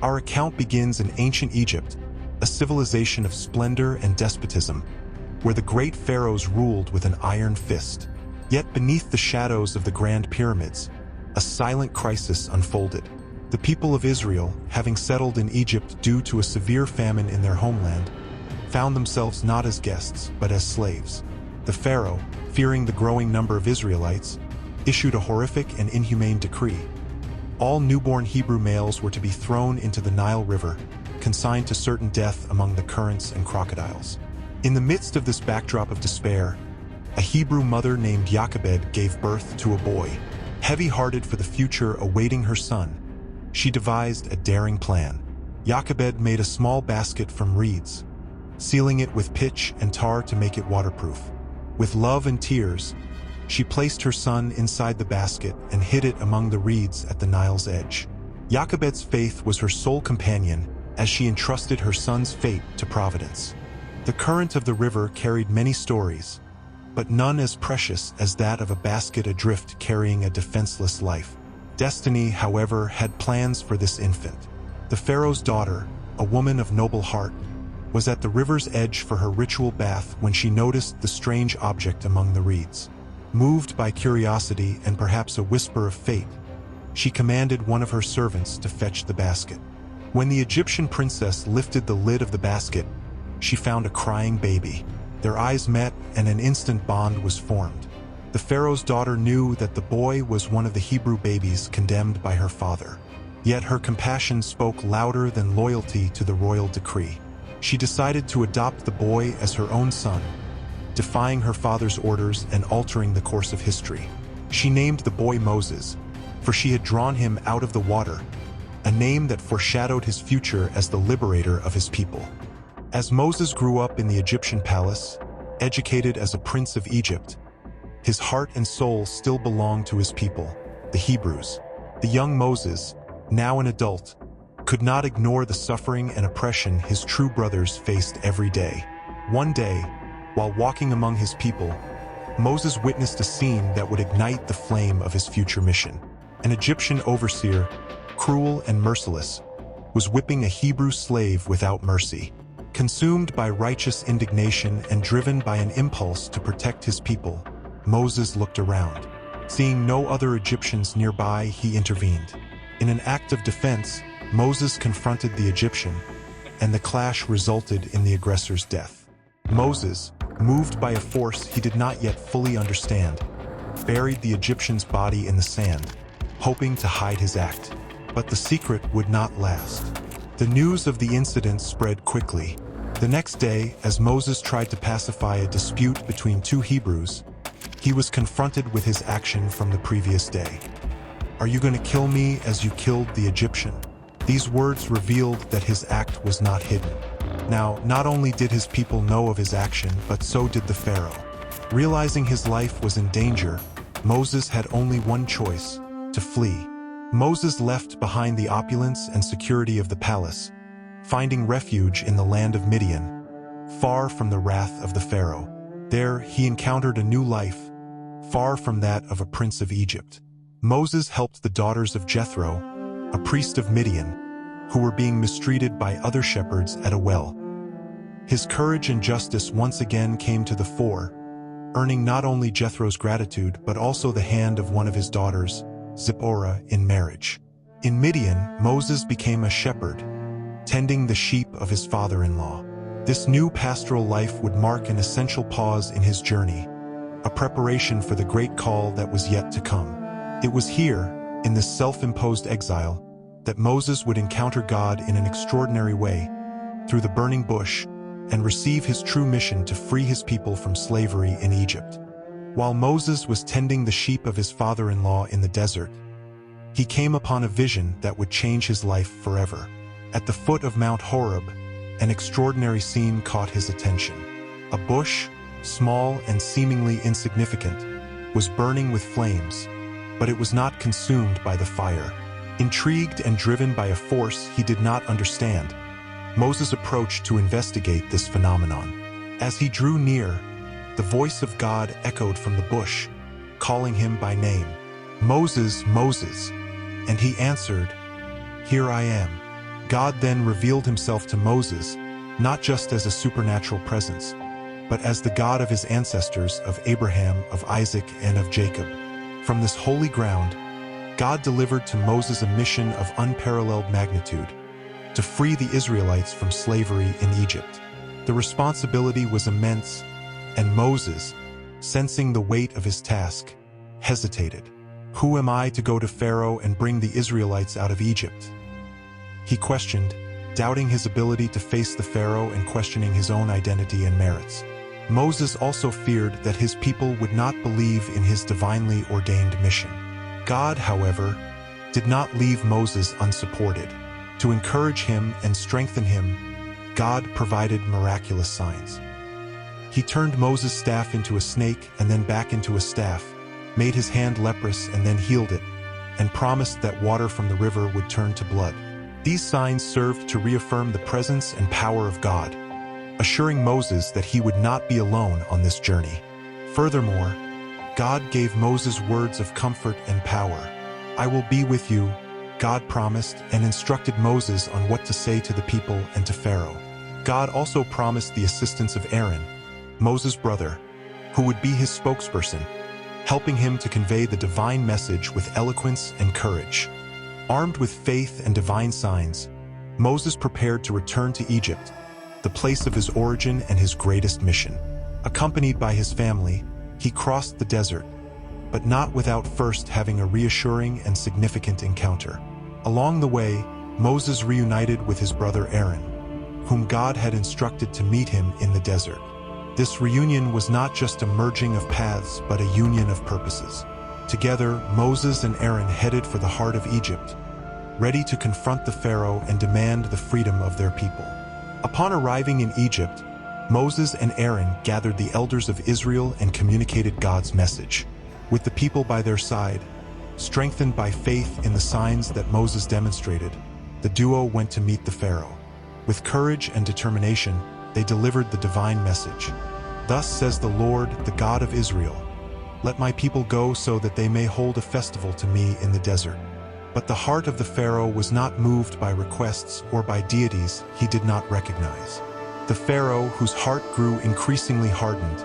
Our account begins in ancient Egypt, a civilization of splendor and despotism, where the great pharaohs ruled with an iron fist. Yet beneath the shadows of the Grand Pyramids, a silent crisis unfolded. The people of Israel, having settled in Egypt due to a severe famine in their homeland, found themselves not as guests, but as slaves. The Pharaoh, fearing the growing number of Israelites, issued a horrific and inhumane decree. All newborn Hebrew males were to be thrown into the Nile River, consigned to certain death among the currents and crocodiles. In the midst of this backdrop of despair, a Hebrew mother named Jochebed gave birth to a boy. Heavy-hearted for the future awaiting her son, she devised a daring plan. Jochebed made a small basket from reeds, sealing it with pitch and tar to make it waterproof. With love and tears, she placed her son inside the basket and hid it among the reeds at the Nile's edge. Jochebed's faith was her sole companion as she entrusted her son's fate to Providence. The current of the river carried many stories, but none as precious as that of a basket adrift carrying a defenseless life. Destiny, however, had plans for this infant. The pharaoh's daughter, a woman of noble heart, was at the river's edge for her ritual bath when she noticed the strange object among the reeds. Moved by curiosity and perhaps a whisper of fate, she commanded one of her servants to fetch the basket. When the Egyptian princess lifted the lid of the basket, she found a crying baby. Their eyes met, and an instant bond was formed. The pharaoh's daughter knew that the boy was one of the Hebrew babies condemned by her father. Yet her compassion spoke louder than loyalty to the royal decree. She decided to adopt the boy as her own son, defying her father's orders and altering the course of history. She named the boy Moses, for she had drawn him out of the water, a name that foreshadowed his future as the liberator of his people. As Moses grew up in the Egyptian palace, educated as a prince of Egypt, his heart and soul still belonged to his people, the Hebrews. The young Moses, now an adult, could not ignore the suffering and oppression his true brothers faced every day. One day, while walking among his people, Moses witnessed a scene that would ignite the flame of his future mission. An Egyptian overseer, cruel and merciless, was whipping a Hebrew slave without mercy. Consumed by righteous indignation and driven by an impulse to protect his people, Moses looked around. Seeing no other Egyptians nearby, he intervened. In an act of defense, Moses confronted the Egyptian, and the clash resulted in the aggressor's death. Moses, moved by a force he did not yet fully understand, buried the Egyptian's body in the sand, hoping to hide his act. But the secret would not last. The news of the incident spread quickly. The next day, as Moses tried to pacify a dispute between two Hebrews, he was confronted with his action from the previous day. "Are you going to kill me as you killed the Egyptian?" These words revealed that his act was not hidden. Now, not only did his people know of his action, but so did the Pharaoh. Realizing his life was in danger, Moses had only one choice: to flee. Moses left behind the opulence and security of the palace, finding refuge in the land of Midian, far from the wrath of the Pharaoh. There, he encountered a new life, far from that of a prince of Egypt. Moses helped the daughters of Jethro, a priest of Midian, who were being mistreated by other shepherds at a well. His courage and justice once again came to the fore, earning not only Jethro's gratitude but also the hand of one of his daughters, Zipporah, in marriage. In Midian, Moses became a shepherd, tending the sheep of his father-in-law. This new pastoral life would mark an essential pause in his journey, a preparation for the great call that was yet to come. It was here, in this self-imposed exile, that Moses would encounter God in an extraordinary way, through the burning bush, and receive his true mission to free his people from slavery in Egypt. While Moses was tending the sheep of his father-in-law in the desert, he came upon a vision that would change his life forever. At the foot of Mount Horeb, an extraordinary scene caught his attention. A bush, small and seemingly insignificant, was burning with flames, but it was not consumed by the fire. Intrigued and driven by a force he did not understand, Moses approached to investigate this phenomenon. As he drew near, the voice of God echoed from the bush, calling him by name, "Moses, Moses," and he answered, "Here I am." God then revealed himself to Moses, not just as a supernatural presence, but as the God of his ancestors, of Abraham, of Isaac, and of Jacob. From this holy ground, God delivered to Moses a mission of unparalleled magnitude, to free the Israelites from slavery in Egypt. The responsibility was immense, and Moses, sensing the weight of his task, hesitated. "Who am I to go to Pharaoh and bring the Israelites out of Egypt?" He questioned, doubting his ability to face the Pharaoh and questioning his own identity and merits. Moses also feared that his people would not believe in his divinely ordained mission. God, however, did not leave Moses unsupported. To encourage him and strengthen him, God provided miraculous signs. He turned Moses' staff into a snake and then back into a staff, made his hand leprous and then healed it, and promised that water from the river would turn to blood. These signs served to reaffirm the presence and power of God, assuring Moses that he would not be alone on this journey. Furthermore, God gave Moses words of comfort and power. "I will be with you," God promised, and instructed Moses on what to say to the people and to Pharaoh. God also promised the assistance of Aaron, Moses' brother, who would be his spokesperson, helping him to convey the divine message with eloquence and courage. Armed with faith and divine signs, Moses prepared to return to Egypt, the place of his origin and his greatest mission. Accompanied by his family, he crossed the desert, but not without first having a reassuring and significant encounter. Along the way, Moses reunited with his brother Aaron, whom God had instructed to meet him in the desert. This reunion was not just a merging of paths, but a union of purposes. Together, Moses and Aaron headed for the heart of Egypt, ready to confront the Pharaoh and demand the freedom of their people. Upon arriving in Egypt, Moses and Aaron gathered the elders of Israel and communicated God's message. With the people by their side, strengthened by faith in the signs that Moses demonstrated, the duo went to meet the Pharaoh. With courage and determination, they delivered the divine message. "Thus says the Lord, the God of Israel, let my people go so that they may hold a festival to me in the desert." But the heart of the Pharaoh was not moved by requests or by deities he did not recognize. The Pharaoh, whose heart grew increasingly hardened,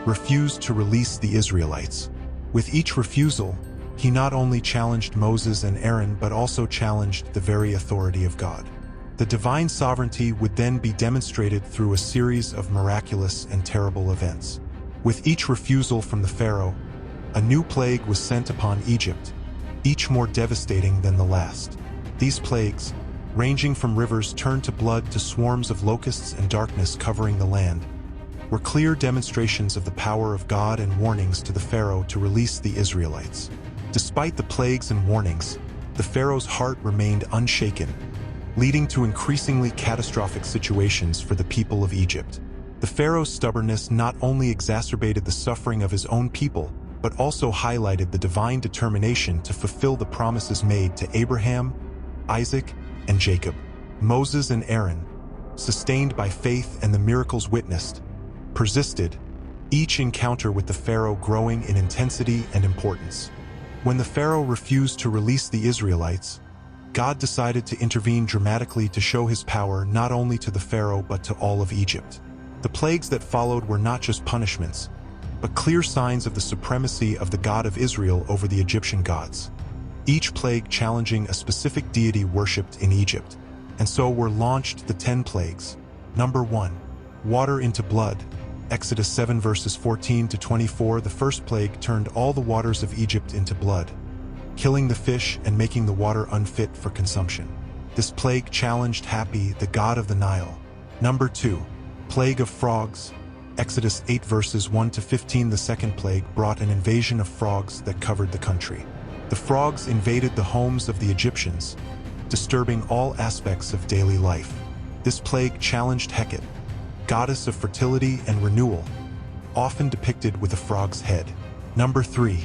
refused to release the Israelites. With each refusal, he not only challenged Moses and Aaron but also challenged the very authority of God. The divine sovereignty would then be demonstrated through a series of miraculous and terrible events. With each refusal from the Pharaoh, a new plague was sent upon Egypt, each more devastating than the last. These plagues, ranging from rivers turned to blood to swarms of locusts and darkness covering the land, were clear demonstrations of the power of God and warnings to the Pharaoh to release the Israelites. Despite the plagues and warnings, the Pharaoh's heart remained unshaken, leading to increasingly catastrophic situations for the people of Egypt. The Pharaoh's stubbornness not only exacerbated the suffering of his own people, but also highlighted the divine determination to fulfill the promises made to Abraham, Isaac, and Jacob. Moses and Aaron, sustained by faith and the miracles witnessed, persisted, each encounter with the Pharaoh growing in intensity and importance. When the Pharaoh refused to release the Israelites, God decided to intervene dramatically to show his power not only to the Pharaoh but to all of Egypt. The plagues that followed were not just punishments, but clear signs of the supremacy of the God of Israel over the Egyptian gods. Each plague challenging a specific deity worshipped in Egypt, and so were launched the 10 plagues. Number 1. Water into blood. Exodus 7 verses 14 to 24. The first plague turned all the waters of Egypt into blood, killing the fish and making the water unfit for consumption. This plague challenged Hapi, the god of the Nile. Number 2. Plague of frogs. Exodus 8 verses 1 to 15. The second plague brought an invasion of frogs that covered the country. The frogs invaded the homes of the Egyptians, disturbing all aspects of daily life. This plague challenged Hecate, goddess of fertility and renewal, often depicted with a frog's head. Number 3.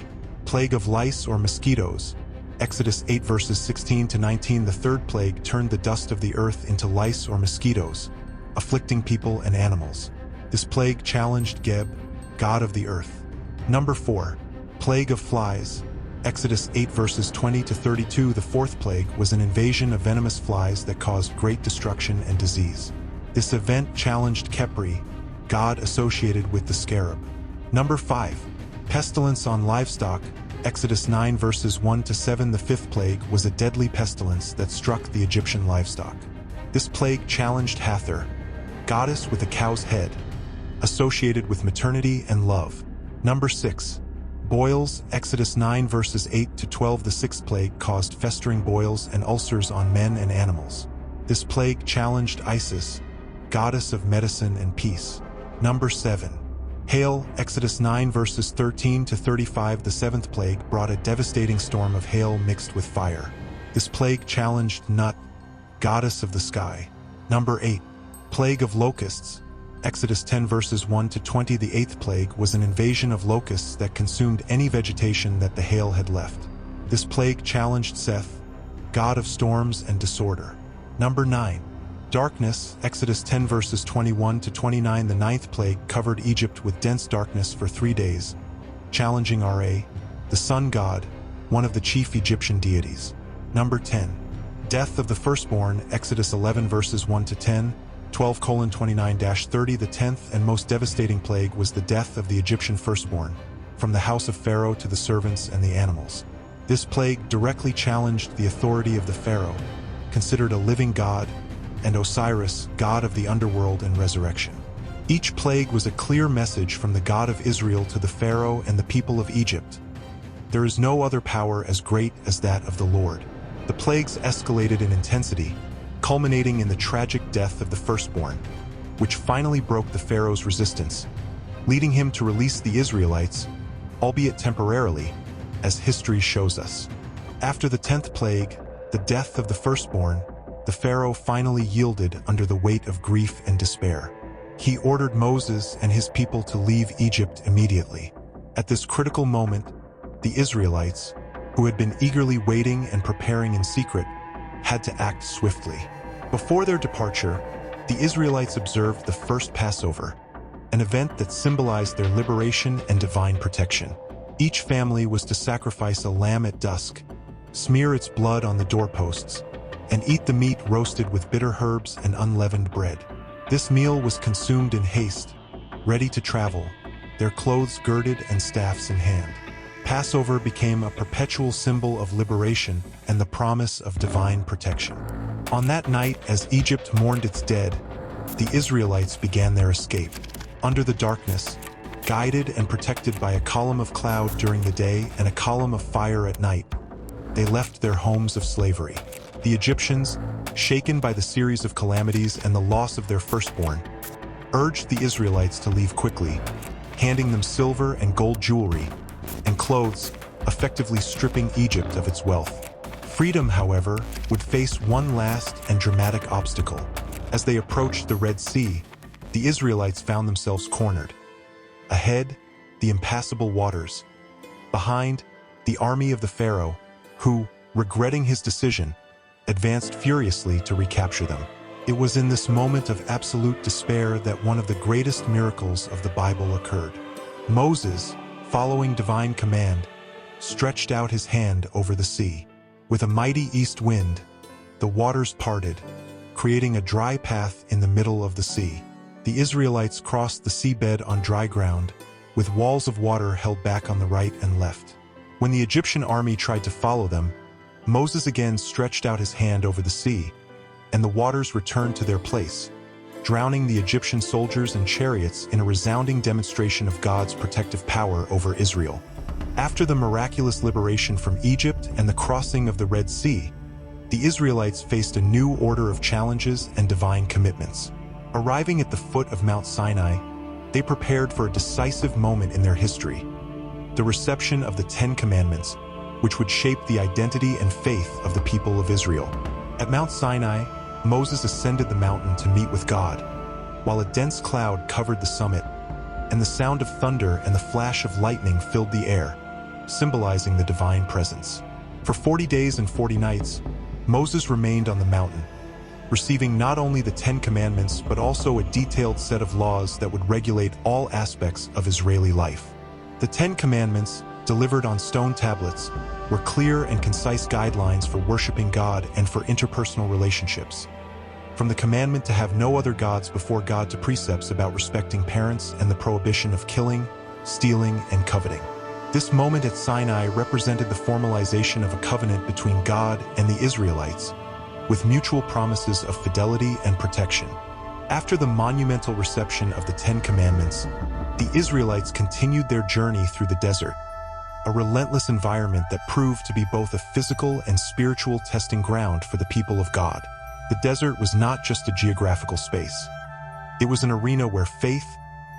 Plague of lice or mosquitoes. Exodus 8 verses 16 to 19. The third plague turned the dust of the earth into lice or mosquitoes, afflicting people and animals. This plague challenged Geb, god of the earth. Number 4. Plague of flies. Exodus 8 verses 20 to 32. The fourth plague was an invasion of venomous flies that caused great destruction and disease. This event challenged Khepri, god associated with the scarab. Number 5. Pestilence on livestock. Exodus 9 verses 1 to 7. The fifth plague was a deadly pestilence that struck the Egyptian livestock. This plague challenged Hathor, goddess with a cow's head, associated with maternity and love. Number 6. Boils. Exodus 9 verses 8 to 12. The sixth plague caused festering boils and ulcers on men and animals. This plague challenged Isis, goddess of medicine and peace. Number 7. Hail. Exodus 9 verses 13 to 35. The seventh plague brought a devastating storm of hail mixed with fire. This plague challenged Nut, goddess of the sky. Number 8. Plague of locusts. Exodus 10 verses 1 to 20. The eighth plague was an invasion of locusts that consumed any vegetation that the hail had left. This plague challenged Seth, god of storms and disorder. Number 9. Darkness. Exodus 10 verses 21 to 29. The ninth plague covered Egypt with dense darkness for 3 days, challenging Ra, the sun god, one of the chief Egyptian deities. Number 10. Death of the firstborn. Exodus 11 verses 1 to 10. 12:29-30. The tenth and most devastating plague was the death of the Egyptian firstborn, from the house of Pharaoh to the servants and the animals. This plague directly challenged the authority of the Pharaoh, considered a living god, and Osiris, god of the underworld and resurrection. Each plague was a clear message from the God of Israel to the Pharaoh and the people of Egypt. There is no other power as great as that of the Lord. The plagues escalated in intensity, culminating in the tragic death of the firstborn, which finally broke the Pharaoh's resistance, leading him to release the Israelites, albeit temporarily, as history shows us. After the 10th plague, the death of the firstborn, the Pharaoh finally yielded under the weight of grief and despair. He ordered Moses and his people to leave Egypt immediately. At this critical moment, the Israelites, who had been eagerly waiting and preparing in secret, had to act swiftly. Before their departure, the Israelites observed the first Passover, an event that symbolized their liberation and divine protection. Each family was to sacrifice a lamb at dusk, smear its blood on the doorposts, and eat the meat roasted with bitter herbs and unleavened bread. This meal was consumed in haste, ready to travel, their clothes girded and staffs in hand. Passover became a perpetual symbol of liberation and the promise of divine protection. On that night, as Egypt mourned its dead, the Israelites began their escape. Under the darkness, guided and protected by a column of cloud during the day and a column of fire at night, they left their homes of slavery. The Egyptians, shaken by the series of calamities and the loss of their firstborn, urged the Israelites to leave quickly, handing them silver and gold jewelry and clothes, effectively stripping Egypt of its wealth. Freedom, however, would face one last and dramatic obstacle. As they approached the Red Sea, the Israelites found themselves cornered. Ahead, the impassable waters. Behind, the army of the Pharaoh, who, regretting his decision, advanced furiously to recapture them. It was in this moment of absolute despair that one of the greatest miracles of the Bible occurred. Moses, following divine command, stretched out his hand over the sea. With a mighty east wind, the waters parted, creating a dry path in the middle of the sea. The Israelites crossed the seabed on dry ground, with walls of water held back on the right and left. When the Egyptian army tried to follow them, Moses again stretched out his hand over the sea, and the waters returned to their place, drowning the Egyptian soldiers and chariots in a resounding demonstration of God's protective power over Israel. After the miraculous liberation from Egypt and the crossing of the Red Sea, the Israelites faced a new order of challenges and divine commitments. Arriving at the foot of Mount Sinai, they prepared for a decisive moment in their history, the reception of the Ten Commandments, which would shape the identity and faith of the people of Israel. At Mount Sinai, Moses ascended the mountain to meet with God, while a dense cloud covered the summit, and the sound of thunder and the flash of lightning filled the air, symbolizing the divine presence. For 40 days and 40 nights, Moses remained on the mountain, receiving not only the Ten Commandments but also a detailed set of laws that would regulate all aspects of Israeli life. The Ten Commandments, delivered on stone tablets, were clear and concise guidelines for worshiping God and for interpersonal relationships. From the commandment to have no other gods before God to precepts about respecting parents and the prohibition of killing, stealing, and coveting. This moment at Sinai represented the formalization of a covenant between God and the Israelites, with mutual promises of fidelity and protection. After the monumental reception of the Ten Commandments, the Israelites continued their journey through the desert, a relentless environment that proved to be both a physical and spiritual testing ground for the people of God. The desert was not just a geographical space. It was an arena where faith,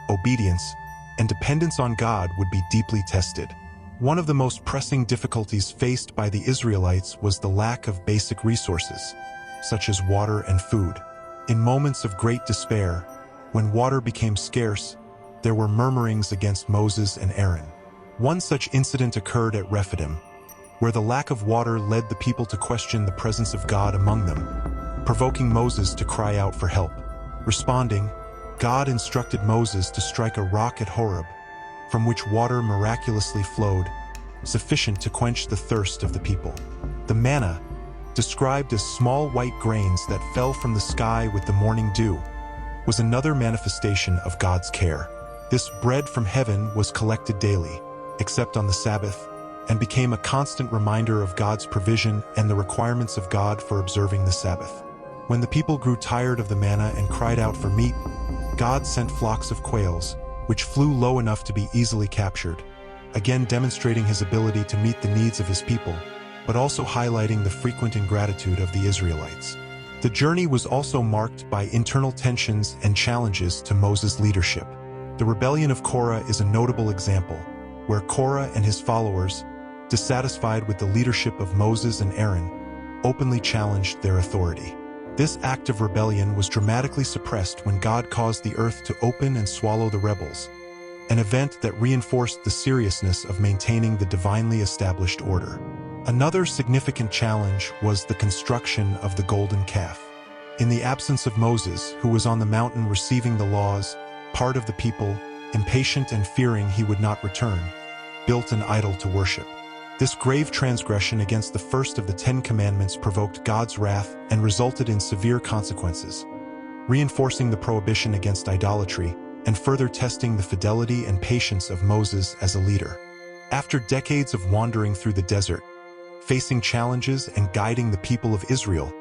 obedience, and dependence on God would be deeply tested. One of the most pressing difficulties faced by the Israelites was the lack of basic resources, such as water and food. In moments of great despair, when water became scarce, there were murmurings against Moses and Aaron. One such incident occurred at Rephidim, where the lack of water led the people to question the presence of God among them, provoking Moses to cry out for help. Responding, God instructed Moses to strike a rock at Horeb, from which water miraculously flowed, sufficient to quench the thirst of the people. The manna, described as small white grains that fell from the sky with the morning dew, was another manifestation of God's care. This bread from heaven was collected daily, except on the Sabbath, and became a constant reminder of God's provision and the requirements of God for observing the Sabbath. When the people grew tired of the manna and cried out for meat, God sent flocks of quails, which flew low enough to be easily captured, again demonstrating his ability to meet the needs of his people, but also highlighting the frequent ingratitude of the Israelites. The journey was also marked by internal tensions and challenges to Moses' leadership. The rebellion of Korah is a notable example, where Korah and his followers, dissatisfied with the leadership of Moses and Aaron, openly challenged their authority. This act of rebellion was dramatically suppressed when God caused the earth to open and swallow the rebels, an event that reinforced the seriousness of maintaining the divinely established order. Another significant challenge was the construction of the golden calf. In the absence of Moses, who was on the mountain receiving the laws, part of the people, impatient and fearing he would not return, built an idol to worship. This grave transgression against the first of the Ten Commandments provoked God's wrath and resulted in severe consequences, reinforcing the prohibition against idolatry and further testing the fidelity and patience of Moses as a leader. After decades of wandering through the desert, facing challenges and guiding the people of Israel,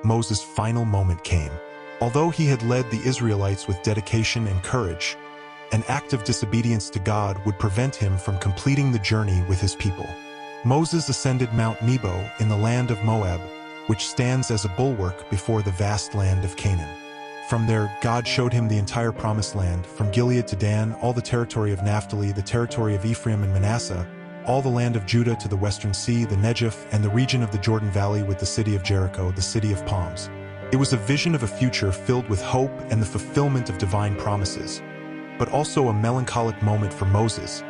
Moses' final moment came. Although he had led the Israelites with dedication and courage, an act of disobedience to God would prevent him from completing the journey with his people. Moses ascended Mount Nebo in the land of Moab, which stands as a bulwark before the vast land of Canaan. From there, God showed him the entire promised land, from Gilead to Dan, all the territory of Naphtali, the territory of Ephraim and Manasseh, all the land of Judah to the western sea, the Negev, and the region of the Jordan Valley with the city of Jericho, the city of palms. It was a vision of a future filled with hope and the fulfillment of divine promises, but also a melancholic moment for Moses,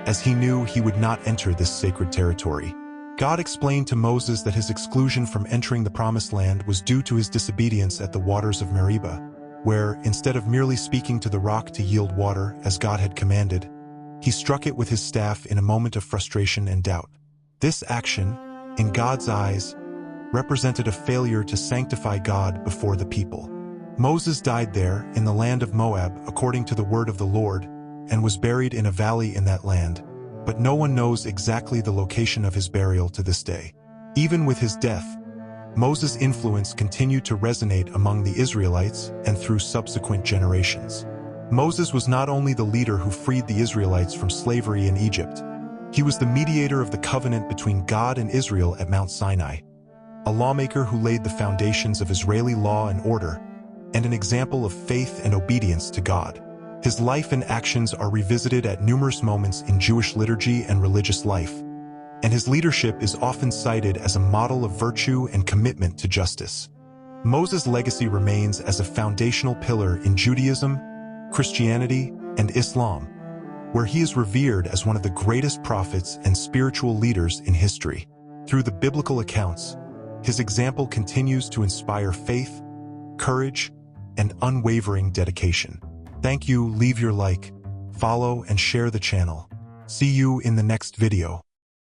as he knew he would not enter this sacred territory. God explained to Moses that his exclusion from entering the promised land was due to his disobedience at the waters of Meribah, where, instead of merely speaking to the rock to yield water as God had commanded, he struck it with his staff in a moment of frustration and doubt. This action, in God's eyes, represented a failure to sanctify God before the people. Moses died there, in the land of Moab, according to the word of the Lord, and was buried in a valley in that land, but no one knows exactly the location of his burial to this day. Even with his death, Moses' influence continued to resonate among the Israelites and through subsequent generations. Moses was not only the leader who freed the Israelites from slavery in Egypt, he was the mediator of the covenant between God and Israel at Mount Sinai, a lawmaker who laid the foundations of Israeli law and order, and an example of faith and obedience to God. His life and actions are revisited at numerous moments in Jewish liturgy and religious life, and his leadership is often cited as a model of virtue and commitment to justice. Moses' legacy remains as a foundational pillar in Judaism, Christianity, and Islam, where he is revered as one of the greatest prophets and spiritual leaders in history. Through the biblical accounts, his example continues to inspire faith, courage, and unwavering dedication. Thank you. Leave your like, follow, and share the channel. See you in the next video.